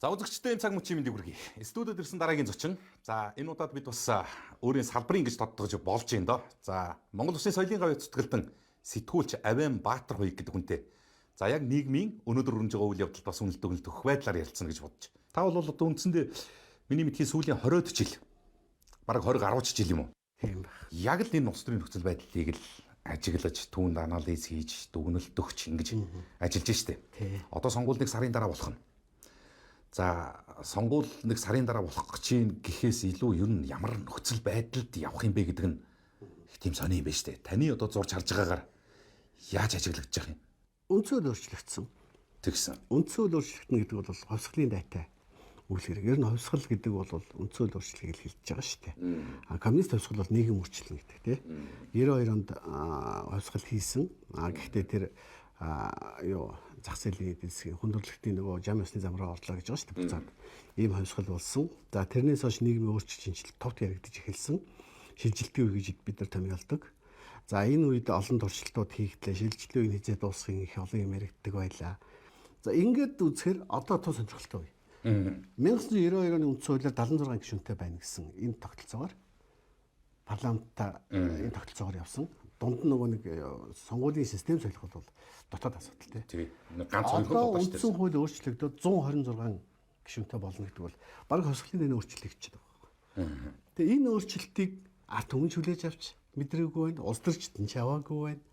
За үзэгчдийн цаг мөчийн мэндийг хүргэе. Студиуд ирсэн дараагийн зочин. За энэ удаад бид бас өөрийн салбарын гэж тодтогж болж байна доо. За Монгол Улсын соёлын гавь цэцгэлтэн сэтгүүлч Авиан Баатар хоёр гэдэг хүнтэй. За яг нийгмийн өнөөдөр өрнөж байгаа үйл явдалд бас үнэлт өгөлт өгөх байдлаар ярилцсан гэж бодож. Та бол одоо үндсэндээ миний мэдхийн сүүлийн 20-од жил. Бараг 20 гаруй жил юм уу? Тийм байна. Яг л энэ улс төрийн нөхцөл байдлыг л ажиглаж, түүнд анализ хийж, дүгнэлт өгч ингэж ажиллаж штэ. Одоо сонгуул нэг сарын дараа болох нь. За сонгуул нэг сарын дараа болох гэж чинь гэхээс илүү ер нь ямар нөхцөл байдалд явах юм бэ гэдэг нь их тийм сони юм байна штэ. Таны одоо зурж харж байгаагаар яаж ажиглагдаж байгаа юм? Үндсөөл өөрчлөгдсөн. Тэгсэн. Үндсөөл өөрчлөгдөн гэдэг бол хувьсгалын дайтай үйл хэрэг. Ер нь хувьсгал гэдэг бол үндсөөл өөрчлөлийг хэлж байгаа шүү дээ. Коммунист хувьсгал бол нийгэм өөрчлөлт гэдэг тийм. 92 онд хувьсгал хийсэн. Гэхдээ тэр зах зээлийн эдийн засгийн хүндрэлтийн нөгөө жам ёсны зам руу орлоо гэж байгаа шүү дээ. Буцаад ийм хувьсгал болсон. За тэрнээс хойш нийгмийн өөрчлөлт шинжилт товт яригдж эхэлсэн. Шилжилтийн үе гэж бид нар томьёолдог. За энэ үед олон туршилтууд хийгдлээ. Шилжилтийн үеийг хязгаар дуусгахын их олон юм яригддаг байлаа. За ингээд үзэхээр одоо тус сонирхолтой үе. 1992 оны үндсэн хуулиар 76 гишүүнтэй байна гэсэн энэ тогтолцоогоор парламентаа энэ тогтолцоогоор явсан. Дунд нь нөгөө нэг сонгуулийн систем солих бол дотоод асуудал тий. Ганц сонирхол одоо үндсэн хууль өөрчлөгдөд 126 гишүүнтэй болно гэдэг бол баг хувьсгалын дэний өөрчлөлт хийж байгаа. Тэгээ энэ өөрчлөлтийг ард түмэн хүлээж авч мэдрээгүй байна. Улс төрчид нь ч яваагүй байна.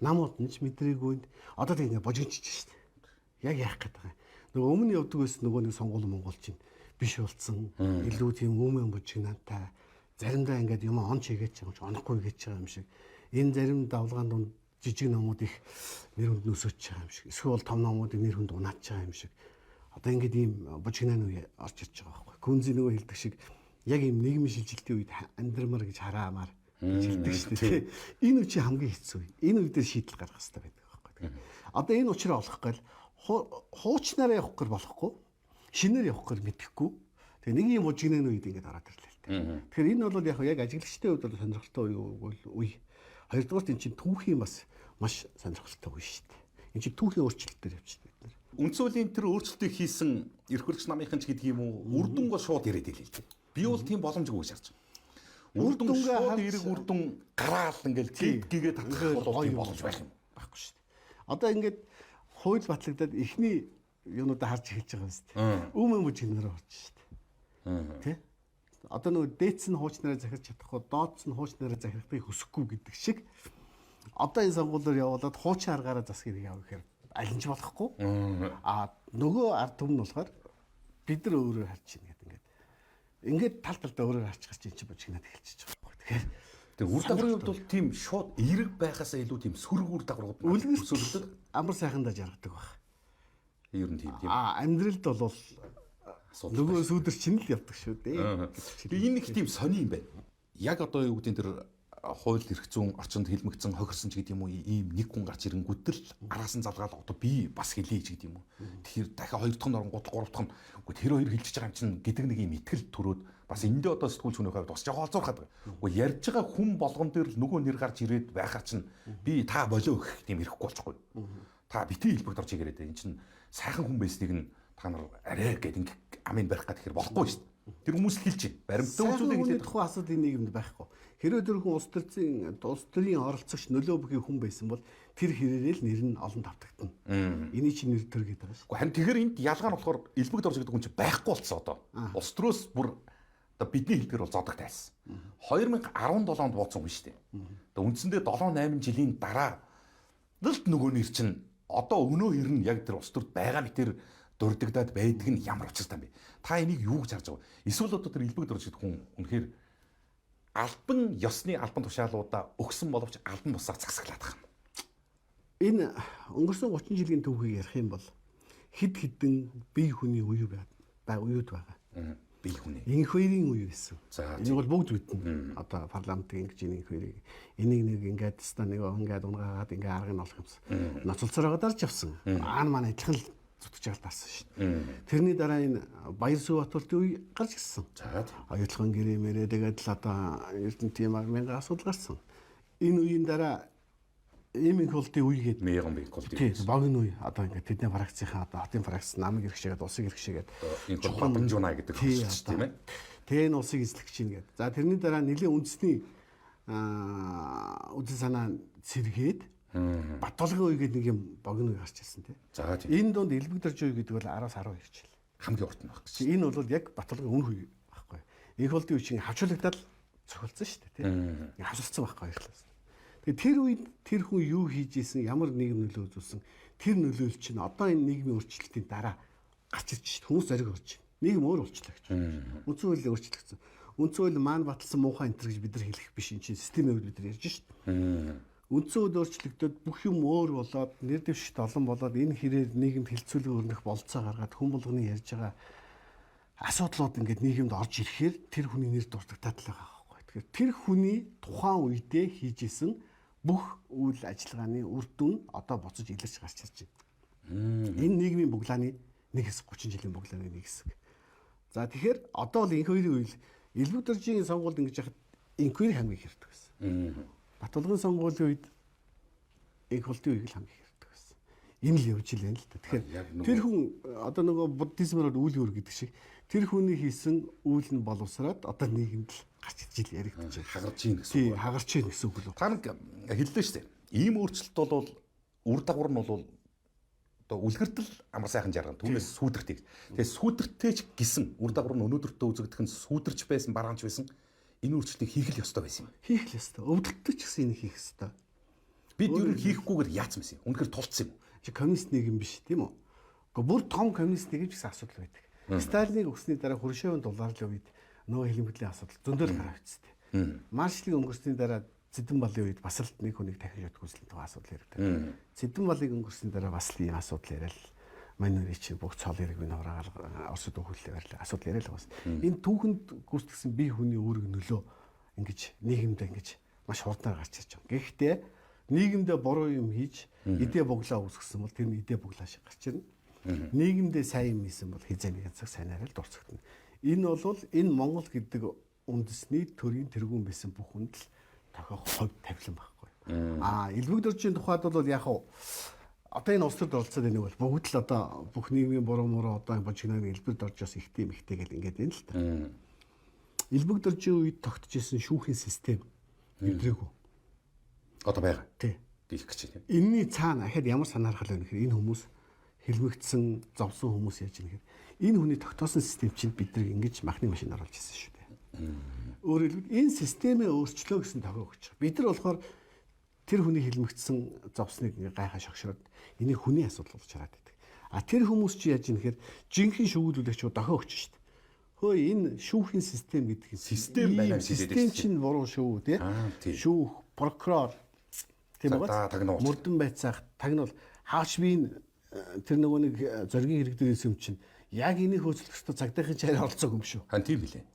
Намууд нь ч мэдрээгүй байна. Одоо тэг ингэ божигчж шүү дээ. Яг яах гээд байгаа юм. Нөгөө өмнө явдаг байсан нөгөө нэг сонгуул монголчин биш болсон. Илүү тийм өмнө божигнантай заримдаа ингээд юм он чигээч юм чи онохгүй гэж байгаа юм шиг. Энэ зарим давлгаан дунд жижиг номууд их нэр хүнд нөсөж байгаа юм шиг. Эсвэл том номуудыг нэр хүнд унааж байгаа юм шиг. Одоо ингээд ийм божигнан үе орж ирж байгаа байхгүй. Күнзийн нөгөө хэлдэг шиг яг ийм нийгмийн шилжилтийн үед амьдрмар гэж хараамаар хэлдэг шүү дээ. Энэ үе чи хамгийн хэцүү. Энэ үе дээр шийдэл гаргах хэрэгтэй байдаг байхгүй. Одоо энэ учраа олох гал хуучнаараа явах гэр болохгүй. Шинээр явах гэр мэдэхгүй. Тэгээ нэг юм божигнан үед ингээд ороод ирлээ л дээ. Тэгэхээр энэ бол яг ажиглагчдын хувьд бол сонирхолтой үе. Хоёрдугаар энэ чинь түүхийн бас маш сонирхолтой үе шүү дээ. Энэ чинь түүхийн өөрчлөлтөөр явчихсан бид нар. Үндсэн хуулийн тэр өөрчлөлтийг хийсэн эрх хөрөгч намынхан ч гэдэг юм уу, үрдүн гоо шууд ирээд хэлээ л дээ. Би бол тийм боломжгүй гэж харж байна. Үрдүн шууд эрэг үрдүн гараал ингээл тийгээ татах бол тийм боломж байх юм байхгүй шүү дээ. Одоо ингээд хууль батлагдаад эхний юунуудаа харж эхэлж байгаа юм шүү дээ. Өмнө божигнараа орж шүү дээ. Тэ? Одоо нөгөө дээдс нь хуучнараа захирч чадахгүй, доодс нь хуучнараа захирахыг хүсэхгүй гэдэг шиг одоо энэ сонгуулиор явуулаад хуучин аргаараа засгийг явах гэхээр алинч болохгүй. Нөгөө ард түмэн нь болохоор бид нар өөрөөр харж байна гэдэг ингээд тал талдаа өөрөөр харж гарч ин чи божигнаад эхэлчихэж байгаа байхгүй. Тэгээ үр дагаврын хувьд бол тийм шууд эерэг байхасаа илүү тийм сөрөг үр дагаврууд үлгэрсөлдөд амар сайхандаа жаргадаг баг. Ер нь тийм. Амьдралд бол нөгөө сүудэр чинь л явдаг шүү дээ. Энэ их тийм сони юм байна. Яг одоо юу гэдэг тэр хууль эрх зүйн орчинд хэлмэгдсэн хохирсон ч гэдэг юм уу ийм нэг хүн гарч ирэнгүүт л араас нь залгаад одоо би бас хэлье ч гэдэг юм уу. Тэгэхээр дахиад хоёр дахь нь оронгууд гурав дахь нь үгүй тэр хоёр хэлчихэж байгаа юм чинь гэдэг нэг юм итгэл төрөөд бас эндээ одоо сэтгүүлч хүний хувьд бас жоохон олзуурхаад байгаа. Үгүй ярьж байгаа хүн болгон дээр л нөгөө нэр гарч ирээд байхаа чинь би та болоо гэх тийм ирэхгүй болчихгүй. Та битгий хэлбэгт орж ирээд энэ чинь сайхан хүн байсныг нь та нар арай гэдэг ингээ амин барих гэх тэгэхээр болохгүй шүү дээ. Тэр хүмүүс л хэлж байна. Баримттай үзүүлэх хэлээд тухайн асуудал энэ нийгэмд байхгүй. Хэрвээ тэр хүн улс төрийн оролцогч нөлөө бүхий хүн байсан бол тэр хэрээрээ л нэр нь олон давтагдана. Эний чинь нэр төр гэдэг байгаа шүү. Харин тэгэхээр энд ялгаа нь болохоор элбэгт орж гэдэг хүн чинь байхгүй болцсон одоо. Улс төрөөс бүр одоо бидний хэлдгэр бол зодог тайлсан. 2017 онд бууцсан хүн шүү дээ. Одоо үндсэндээ 7-8 жилийн дараа л нөгөө нэр чинь одоо өнөө хэр нь яг тэр улс төрд байгаа мэтэр дурддагдаад байдаг нь ямар учиртай юм бэ? Та энийг юу гэж харж байгаа вэ? Эсвэл одоо тэр элбэг дөрж гэдэг хүн үнэхээр албан ёсны албан тушаалуудаа өгсөн боловч албан бусаар засаглаад байгаа юм. Энэ өнгөрсөн 30 жилийн түүхийг ярих юм бол хэд хэдэн бие хүний үе уюуд байгаа. Бие хүний. Инх хоёрын үе байсан. Энэ бол бүгд мэднэ. Одоо парламентын ингэж инх хоёрыг энийг нэг ингээд ста нэг ингээд унгаагаад ингээд аргыг нь олох юмсан. Ноцолцороо дарж авсан. Аан маань адилхан зүтгэж алдсан шүү дээ. Тэрний дараа энэ Баяр Сүв Батболтын үе гарч ирсэн. Оюутлогын гэрээмээрээ тэгээд л одоо Эрдэнэтийн 1000 асуудал гарсан. Энэ үеийн дараа Эминхолтын үе гэдэг. Меган Беколт. Тийм богино үе. Одоо ингээд тэдний фракцийнхаа одоо хотын фракц намыг хэрэгшээгээд улсыг хэрэгшээгээд Энэ бол Батамжуна гэдэг хөсөлч тийм ээ. Тэгээ энэ улсыг эзлэх чинь гэдэг. За тэрний дараа нэлийн үндэсний үдэл санаа сэргээд Батулгын үе гэдэг нэг юм богино үе гарч ирсэн тийм. За тийм. Энэ дунд Элбэг дорж үе гэдэг бол 10-аас 12 жил. Хамгийн урт нь баг. Энэ бол яг Батулгын өмнөх үе байхгүй. Энх болдын үе чинь хавчуулагдаад цохилдсон шүү дээ тийм. Хавсалцсан байхгүй ихлээс. Тэгээ тэр үед тэр хүн юу хийж исэн, ямар нийгэм нөлөө үзүүлсэн, тэр нөлөөлөл чинь одоо энэ нийгмийн өөрчлөлтийн дараа гарч ирж шүү дээ. Хүмүүс зориг орж байна. Нийгэм өөр болчихлоо гэж байна. Үндсэн хууль өөрчлөгдсөн. Үндсэн хууль маань баталсан муухай энэ гэж бид нар хэлэх биш энэ чинь системийн үед бид нар ярьж шүү дээ. Үндсэн хууль өөрчлөгдөд бүх юм өөр болоод нэр дэвшигт олон болоод энэ хэрээр нийгэмд хилцүүлэг өрнөх болцоо гаргаад хүн болгоны ярьж байгаа асуудлууд ингээд нийгэмд орж ирэхээр тэр хүний нэр дуртагтаад л байгаа байхгүй. Тэгэхээр тэр хүний тухайн үедээ хийж исэн бүх үйл ажиллагааны үр дүн одоо боцож илэрч гарч ирж байна. Энэ нийгмийн буглааны нэг хэсэг 30 жилийн буглааны нэг хэсэг. За тэгэхээр одоо бол энэ хоёрын үйл Элбэг доржийн сонгуульд ингэж яхад инквери хамгийн хэрэгтэй байсан. Батулгын сонгуулийн үед Энхолтын үеийг л хамгийн хэрэгтэй байсан. Энэ л явж ил байна л да. Тэгэхээр тэр хүн одоо нөгөө буддизмаар үйл өөр гэдэг шиг тэр хүний хийсэн үйл нь боловсраад одоо нийгэмд л гарч иж ил яригдаж байна. Хагарч ийн гэсэн. Тийм, хагарч ийн гэсэн үг л. Та нэг хэллээ шүү дээ. Ийм өөрчлөлт бол үр дагавар нь бол одоо үлгэрдэл амар сайхан жаргал түүнээс сүүдэртэй. Тэгээ сүүдэртэй ч гисэн үр дагавар нь өнөөдөртөө үзэгдэх нь сүүдэрч байсан, бараанч байсан. Энэ өөрчлөлтийг хийх л ёстой байсан юм. Хийх л ёстой. Өвдөлтөд ч гэсэн энийг хийх ёстой. Бид юу хийхгүйгээр яатсан байсан юм. Үнэхээр тулцсан юм. Чи коммунист нийгэм биш тийм үү? Гэхдээ бүр том коммунист нийгэм ч гэсэн асуудал байдаг. Сталиныг өгсөний дараа Хрущевын дулаарлын үед нөгөө хэлбэрлэлийн асуудал зөндөл гараа авчихсан. Маршалыг өнгөрсөний дараа Цэдэн балын үед бас л нэг хүнийг дахин ятгуулсан байгаа асуудал ярьдаг. Цэдэн балыг өнгөрсөний дараа бас л ийм асуудал яриад манайны чи бүх цол яриг минь хураагаал Оросд өгүүлээ барьлаа. Асуудал яриад байгаа бас. Энэ түүхэнд гүйцэтгсэн бие хүний өөрийн нөлөө ингэж нийгэмд ингэж маш хурдаар гарч ирж байгаа. Гэхдээ нийгэмдээ буруу юм хийж идэ буглаа үүсгэсэн бол тэр нь идэ буглаа шиг гарч ирнэ. Нийгэмдээ сайн юм хийсэн бол хизээ нэгэн цаг сайнаараа л дурцагдана. Энэ бол энэ Монгол гэдэг үндэсний төрийн тэргүүн байсан бүх хүнд л тохиох хувь тавилан байхгүй. Элбэг доржийн тухайд бол яг хав одоо энэ улс төрд оролцоод байна бол бүгд л одоо бүх нийгмийн буруу муруу одоо божигныг элбэг доржоос ихтэй мэгтэй гэл ингээд байна л та. Элбэг доржийн үед тогтчихсэн шүүхийн систем мэдрээгүй. Одоо байгаа. Тий. Дийлэх гэж байна. Энийний цаана ахад ямар санаархал байна гэхээр энэ хүмүүс хэлмэгдсэн, зовсон хүмүүс яаж юм гэхээр энэ хүний тогтоосон систем чинь биднийг ингэж махны машин оруулж ирсэн шүү дээ. Өөрөөр хэлбэл энэ системээ өөрчлөө гэсэн тохиог өгч байгаа. Бид нар болохоор тэр хүний хэлмэгдсэн зовсныг ингээ гайхаа шогшроод энийг хүний асуудал болж хараад байдаг. Тэр хүмүүс чи яаж юм гэхээр жинхэнэ шүүгүүлэгч дохио өгч шүү дээ. Хөөе энэ шүүхийн систем гэдэг систем байна гэж хэлээд систем чинь буруу шүү тий. Шүүх, прокурор тийм үү? Мөрдөн байцаах тагнуул хаач би тэр нөгөө нэг зоригийн хэрэгдээс юм чинь яг энийг хөөцөлдөхөд цагдаагийн чаар оролцоог юм шүү. Хан тийм билээ.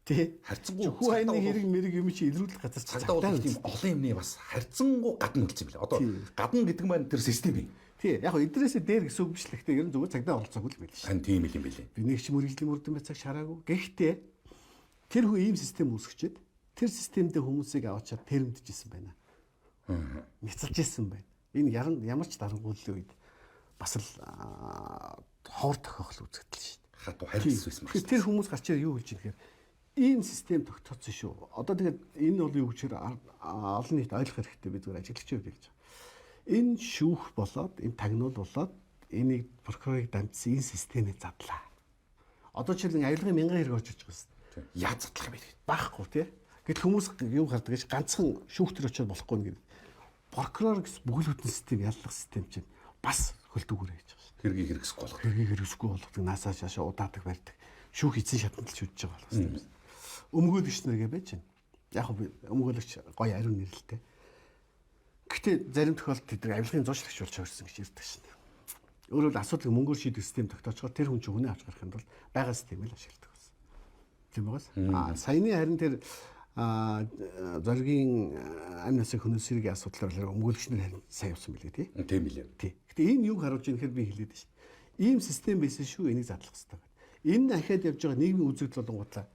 Тий. Харьцангуй хүү хайны хэрэг мэрэг юм чи илрүүлэх газар цагдаа бол тийм олон юмны бас харьцангуй гадна үлдсэн юм билээ. Одоо гадна гэдэг маань тэр систем юм. Тий. Яг хөө эдрээсээ дээр гэсэн үг биш л гэхдээ ер нь зүгээр цагдаа оролцоогүй л байлээ шүү. Хан тийм юм билээ. Би нэг ч мөрөглөлийн мөрдөн байцааг шараагүй. Гэхдээ тэр хүн ийм систем үүсгэчихэд тэр системдээ хүмүүсийг аваачаад тэрэмдчихсэн байна. Няцалж ирсэн байна. Энэ ямар ч дарангууллын үед бас л ховор тохиохол үзэгдэл шүү дээ. Хатуу харилцсан байсан. Тэр хүмүүс гарч ирээ юу хэлж байгаа гэхээр ийм систем тогтооцсон шүү. Одоо тэгээд энэ бол юу гэхээр олон нийт ойлгох хэрэгтэй бид зүгээр ажиглагчийн үед хэлж байгаа. Энэ шүүх болоод энэ тагнуул болоод энийг прокурорыг дамжсан энэ системээ задлаа. Одоо жишээлбэл авилгын 1000 хэрэг орж ирж байгаа юм. Яаж задлах юм бэ? Байхгүй тий. Гэтэл хүмүүс юу хардаг гэж ганцхан шүүх төр очиод болохгүй нэг. Прокурор гэсэн бүхэл бүтэн систем яллах систем чинь бас хөлтөгөөр хийж байгаа шүү. Хэргийг хэрэгсэхгүй болох. Хэргийг хэрэгсэхгүй болгодог, наасаа шаашаа удаадаг барьдаг. Шүүх эзэн шатанд л шүтж байгаа болохос юм. Өмгөөлөгч нэргээ байж байна. Яг өмгөөлөгч гоё ариун нэрэлтэй. Гэхдээ зарим тохиолдолд тэд авилгын зоочлагч болж авчихсан гэж ярьдаг шин. Өөрөөр хэл асуудлыг мөнгөөр шийдэх систем тогтоочгоор тэр хүн чинь хүнээ авч гарахын тулд байгаа системийг ашигладаг байсан. Тийм байгаас. Саяны харин тэр зоригийн амь насны хүмүүсийн асуудлаар өмгөөлөгчнөр харин сайн явсан билээ тий. Тийм билээ. Тий. Гэтэ энэ юг харуулж байгаа нөхөр би хэлээд байна шүү. Ийм систем байсан шүү, энийг задлах хэрэгтэй байна. Энэ дахиад явж байгаа нийгмийн үзэгдэл болонгуудлаа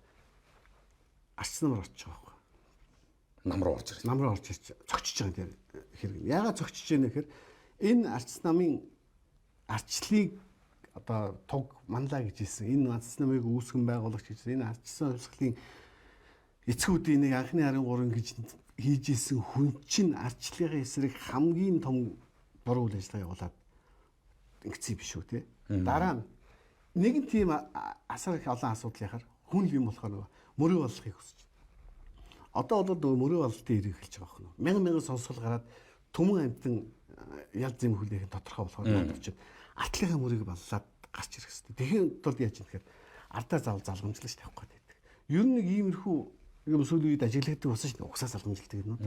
арчснаар очиж байгаа байхгүй. нам руу орж ирж. Нам руу орж ирж зогчиж байгаа тэр хэрэг. Яагаад зогчиж байна гэхээр энэ арчс намын арчлыг одоо туг манлаа гэж хэлсэн. Энэ арчс намыг үүсгэн байгуулагч гэж энэ арчсан хувьсгалын эцгүүдийн нэг анхны 23 гэж хийж исэн хүн чинь арчлалын эсрэг хамгийн том буруу үйл ажиллагаа явуулаад ингэсэн биш үү те. Дараа нь нэгэн тийм асар их олон асуудал яхаар хүн л юм болохоор нөгөө мөрөө болгохыг хүсэж байна. Одоо бол нөгөө мөрөө бололтын ирэх эхэлж байгаа хөө. Мянган сонсгол гараад төмөн амтан ял зэм хүлээх нь тодорхой болохоор надад чинь артлынхаа мөрийг баллаад гарч ирэх хэрэгтэй. Тэгэхин тулд яаж юм тэгэхээр ардаа заавал залгамжлаж тавих гэдэг. Ер нь нэг иймэрхүү юм сүүлийн үед ажиглагддаг болсон шүү дээ. Угсаа залгамжилдаг юм уу?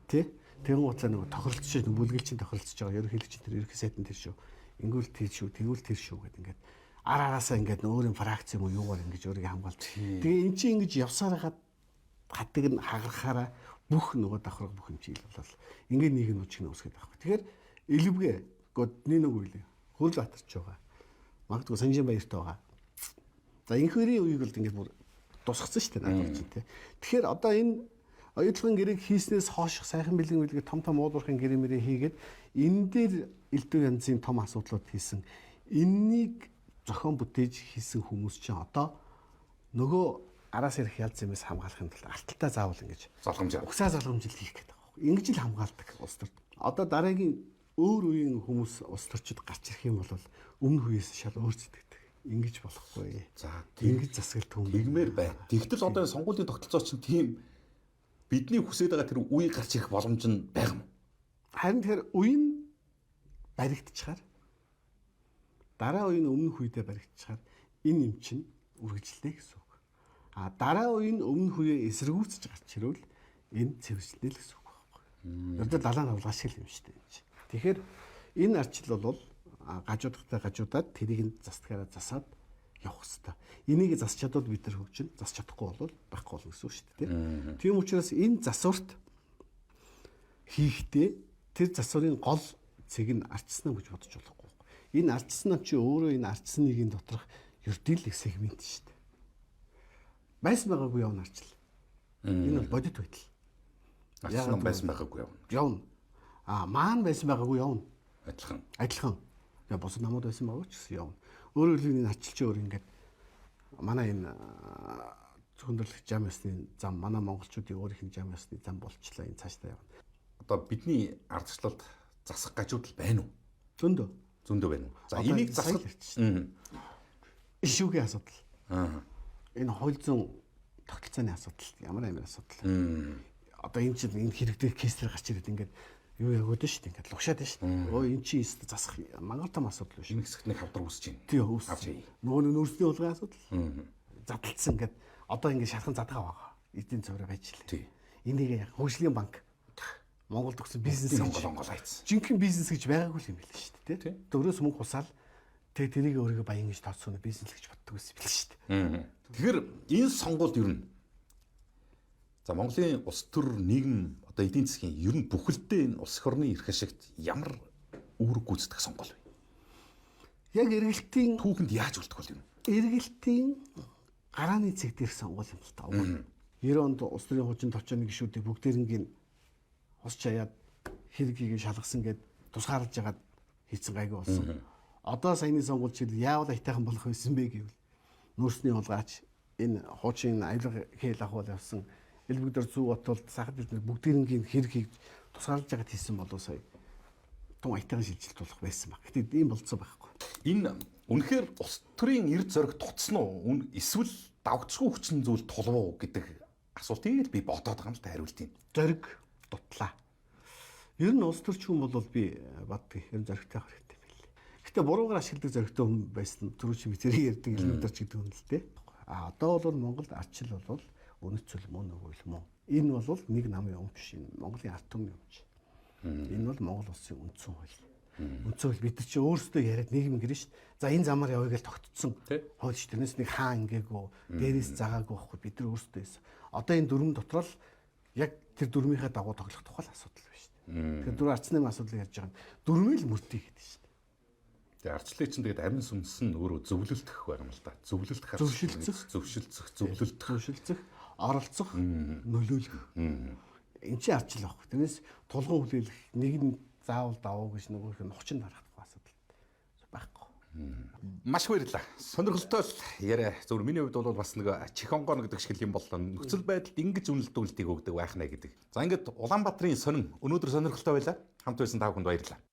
Тэ? Тэгэн утсаа нөгөө тохиролцож бүлгэлчин тохиролцож байгаа. Ерөнхийлөгч тэр ерөнхий сайдын тэр шүү. Ингүүл тэр шүү, тэгвэл тэр шүү гэдэг ингээд араасаа ингээд өөрийн фракц юм уу юугаар ингэж өөрийгөө хамгаалж. Тэгээ эн чинь ингэж явсаар хагаад хатыг нь хагарахаараа бүх нөгөө давхраг бүх юм чийл болол. Ингээд нэг нь үчиг нүсгээд авах. Тэгэхээр элэвгээ годны нэг үйл Хөрөлбаатарч байгаа. Магадгүй Санжинбаярт байгаа. За инхээрийн үеийг бол ингээд бүр тусгацсан шүү дээ надад чинь тий. Тэгэхээр одоо энэ оюутлын гэрээг хийснээс хойш сайхан бэлэн үйлгээ том уулуурхын гэрэмэрээ хийгээд энэ дээр элдв янзын том асуудлууд хийсэн. Эннийг зохион бүтээж хийсэн хүмүүс чинь одоо нөгөө араас ирэх ялц юмээс хамгаалахын тулд алталтаа заавал ингэж Залгамжаа. угсаа залгамжил хийх гэдэг байна. Ингэж л хамгаалдаг улс төрд. Одоо дараагийн өөр үеийн хүмүүс улс төрчид гарч ирэх юм бол өмнө үеэс шал өөр зэтгэдэг. Ингэж болохгүй. За ингэж засаглдаг юм. тэгмээр байна. Тэгтэл одоо энэ сонгуулийн тогтолцоо чинь тийм бидний хүсэж байгаа тэр үе гарч ирэх боломж нь байгаа юм. Харин тэр үе нь баригдчихаар дараа үе нь өмнөх үедээ баригдчихаар энэ юм чинь үргэлжлэнэ гэсэн үг. А дараа үе нь өмнөх үеэ эсэргүүцэж гарч ирвэл энэ цэвэрчлэнэ л гэсэн үг байхгүй. Өөрөөр далайн хавлгаш шиг юм шүү дээ. Тэгэхээр энэ арчил бол гажуудахтай гажуудаад тэрийг нь застгаараа засаад явах хэрэгтэй. Энийг засч чадвал бид нар хөгжин, засч чадахгүй бол байхгүй болно гэсэн үг шүү дээ. Тийм учраас энэ засварт хийхдээ тэр засварын гол цэг нь арчсан гэж бодож болохгүй. Энэ арчсан чи өөрөө энэ арчсан нэгийн доторх ердийлэх сегмент шүү дээ. Байсан байгаагүй явна арчил. Энэ бол бодит байдал. Арчсан байсан байгаагүй явна. Явна. Маань байсан байгаагүй явна. Адилхан. Тэгээ босод намууд байсан байгаа ч гэсэн явна. Өөрөөр хэлбэл энэ арчилч өөр ингээд манай энэ зөвхөндөрлөх зам ёсны зам, манай монголчуудын өөрийнх нь зам ёсны зам болчлаа энэ цаашдаа явна. Одоо бидний ардчлалд засах гажууд байна уу? Зөндөө байна уу? За энийг засах ишүүгийн асуудал. Энэ хууль зүйн тогтолцооны асуудал ямар асуудал. Одоо энэ чинь энэ хэрэгтэй кейсээр гарч ирээд ингээд юу ягууд шүү дээ. Ингээд лугшаад шүү дээ. Өө эн чинь өстө засах мангар том асуудал биш. Энэ хэсэгт нэг хавдар үүсэж байна. Тий үүсэж. Нөгөө нөөцний хулгай асуудал. Задлцсан ингээд одоо ингээд шалхан задгаа байгаа. Эдийн засвараа байж лээ. Энийг яг хөгжлийн банк Монголд өгсөн бизнес онгол хайцсан. Жинхэнэ бизнес гэж байгаагүй юм байл шүү дээ. Дөрөөс мөнгө хусаал тэгээ тэрийг өөрийгөө баян гэж тооцоно бизнес л гэж боддог байсан байл шүү дээ. Тэгэхээр энэ сонгуульд ер нь за Монголын улс төр нийгэм одоо эдийн засгийн ер нь бүхэлдээ энэ улс орны эрх ашигт ямар үүрэг гүйцэтгэх сонгуул вэ? Яг эргэлтийн түүхэнд яаж үлдэх бол юм? Эргэлтийн гарааны цэг дээрх сонгуул юм л та. 90 онд улс төрийн хуучин товчооны гишүүдийг бүгдээрнгийн хус чаяад хэрэгийг шалгасан гэд тусгаарлаж ягаад хийцэн гайгүй болсон. Одоо саяны сонгуульд чил яавал айтайхан болох байсан бэ гэвэл нөөцний хулгайч энэ хуучин авилга хэл ахуул явсан Элбэгдэр зүү батулд сахад бид бүгдээрнгийн хэрэгийг тусгаарлаж ягаад хийсэн болов сая том айтайхан шилжилт болох байсан баг. Гэтэл ийм болцсон байхгүй. Энэ үнэхээр улс төрийн эрд зориг тутсан уу? Эсвэл давгцгүй хүчин зүйл тулвуу гэдэг асуултыг би бодоод байгаа юм л та хариултыг. Зориг дутлаа. Ер нь улс төрч хүн бол би баддаг ер нь зоригтой байх хэрэгтэй байл. Гэтэ буруугаар ашигладаг зоригтой хүн байсан түрүү чи би зэрэг ярьдаг элементарч гэдэг юм л дээ. Одоо бол Монголд арчил бол үнэт зүйл мөн үгүй л мөн. Энэ бол нэг намын юм биш. Монголын ард түмний юм чи. Энэ бол Монгол улсын үндсэн хууль. Үндсэн хууль бид чи өөрсдөө яриад нийгэм гэрэн шүү. За энэ замаар явъя гэж тогтцсон хууль шүү. Тэрнээс нэг хаан ингээгүй, дээрээс загаагүй байхгүй бид нар өөрсдөө байсан. Одоо энэ дүрм дотор л яг тэр дүрмийнхээ дагуу тоглох тухай асуудал байна шүү. Тэгэхээр дөрөв арчны асуудлыг ярьж байгаа нь дүрмийг л мөрдий гэдэг шүү. Тэгээ арчлалын чинь тэгээд амин сүнс нь өөрөө зөвлөлдөх байгаа юм л да. Зөвшөлдөх, оролцох, оролцох, нөлөөлөх. Энд чинь арчил авах. Тэрнээс тулгын хүлээлгэх нэг нь заавал давуу гэж нөгөөх нь хучин дарах асуудал байхгүй. Маш баярлалаа. Сонирхолтой л яриа. Зөвхөн миний хувьд бол бас нэг чихонгон гэдэг шиг юм бол нөхцөл байдалд ингэж үнэлтүүлэлтийг өгдөг байх нэ гэдэг. За ингээд Улаанбаатарын сонин өнөөдөр сонирхолтой байлаа. Хамт байсан та бүхэнд баярлалаа.